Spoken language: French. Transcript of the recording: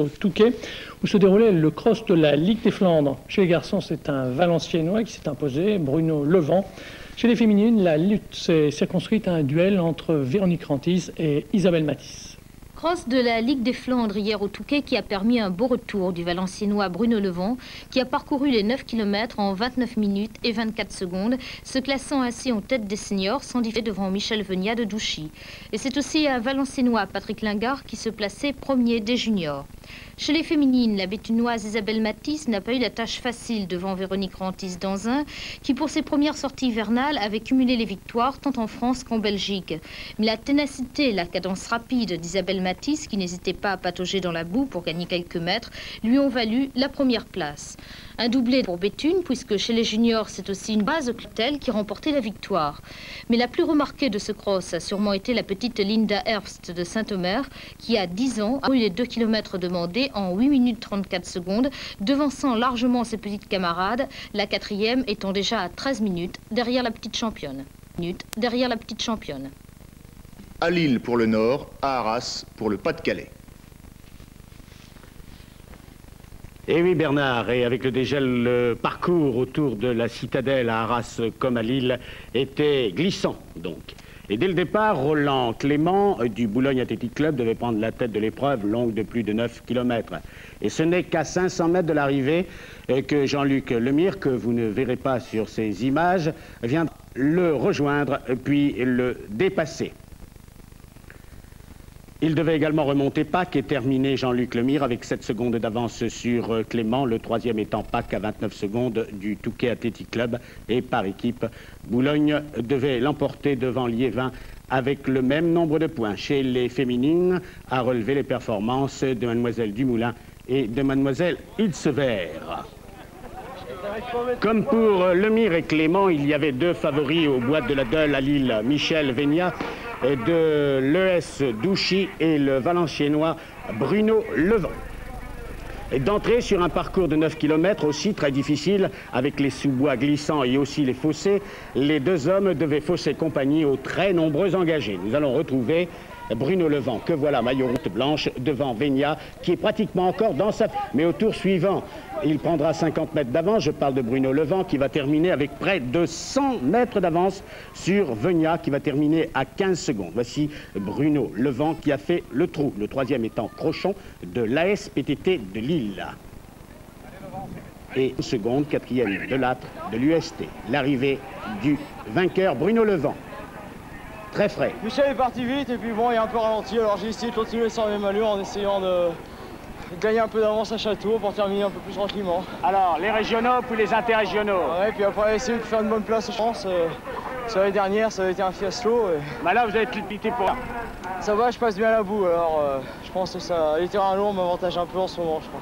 Au Touquet, où se déroulait le cross de la Ligue des Flandres. Chez les garçons, c'est un Valenciennois qui s'est imposé, Bruno Levent. Chez les féminines, la lutte s'est circonscrite à un duel entre Véronique Rantisse et Isabelle Matisse. Cross de la Ligue des Flandres hier au Touquet qui a permis un beau retour du Valenciennois Bruno Levent qui a parcouru les 9 km en 29 minutes et 24 secondes, se classant ainsi en tête des seniors sans différer devant Michel Venia de Douchy. Et c'est aussi un Valenciennois Patrick Lingard qui se plaçait premier des juniors. Chez les féminines, la béthunoise Isabelle Matisse n'a pas eu la tâche facile devant Véronique Rantisse d'Anzin, qui pour ses premières sorties hivernales avait cumulé les victoires tant en France qu'en Belgique. Mais la ténacité, la cadence rapide d'Isabelle Matisse, qui n'hésitait pas à patauger dans la boue pour gagner quelques mètres, lui ont valu la première place. Un doublé pour Béthune, puisque chez les juniors, c'est aussi une base Clotel qui remportait la victoire. Mais la plus remarquée de ce cross a sûrement été la petite Linda Herbst de Saint-Omer, qui à 10 ans a eu les 2 km demandés en 8 minutes 34 secondes, devançant largement ses petites camarades, la quatrième étant déjà à 13 minutes derrière la petite championne. À Lille pour le Nord, à Arras pour le Pas-de-Calais. Et oui Bernard, et avec le dégel, le parcours autour de la citadelle à Arras comme à Lille était glissant donc. Et dès le départ, Roland Clément du Boulogne Athletic Club devait prendre la tête de l'épreuve longue de plus de 9 km. Et ce n'est qu'à 500 mètres de l'arrivée que Jean-Luc Lemire, que vous ne verrez pas sur ces images, vient le rejoindre puis le dépasser. Il devait également remonter Pâques et terminer Jean-Luc Lemire avec 7 secondes d'avance sur Clément, le troisième étant Pâques à 29 secondes du Touquet Athletic Club. Et par équipe, Boulogne devait l'emporter devant Liévin avec le même nombre de points. Chez les féminines, à relever les performances de Mademoiselle Dumoulin et de Mademoiselle Hilsever. Comme pour Lemire et Clément, il y avait deux favoris au bois de la Deule à Lille, Michel Venia de l'ES Douchy et le Valenciennois Bruno Levent. Et d'entrer sur un parcours de 9 km aussi très difficile avec les sous-bois glissants et aussi les fossés, les deux hommes devaient fausser compagnie aux très nombreux engagés. Nous allons retrouver Bruno Levent, que voilà, maillot route blanche, devant Venia, qui est pratiquement encore dans sa... Mais au tour suivant, il prendra 50 mètres d'avance. Je parle de Bruno Levent, qui va terminer avec près de 100 mètres d'avance sur Venia, qui va terminer à 15 secondes. Voici Bruno Levent qui a fait le trou, le troisième étant Crochon de l'ASPTT de Lille. Et seconde, quatrième de l'âtre de l'UST. L'arrivée du vainqueur Bruno Levent. Très frais. Michel est parti vite et puis bon, il est un peu ralenti, alors j'ai essayé de continuer sans même allure en essayant de gagner un peu d'avance à chaque tour pour terminer un peu plus tranquillement. Alors, les régionaux puis les interrégionaux. Ouais, puis après essayer de faire une bonne place, je pense. Sur les dernières, ça a été un fiasco. Bah là, vous avez tilpité pour... Ça va, je passe bien à la bout, alors je pense que ça, les terrains lourds m'avantagent un peu en ce moment, je crois.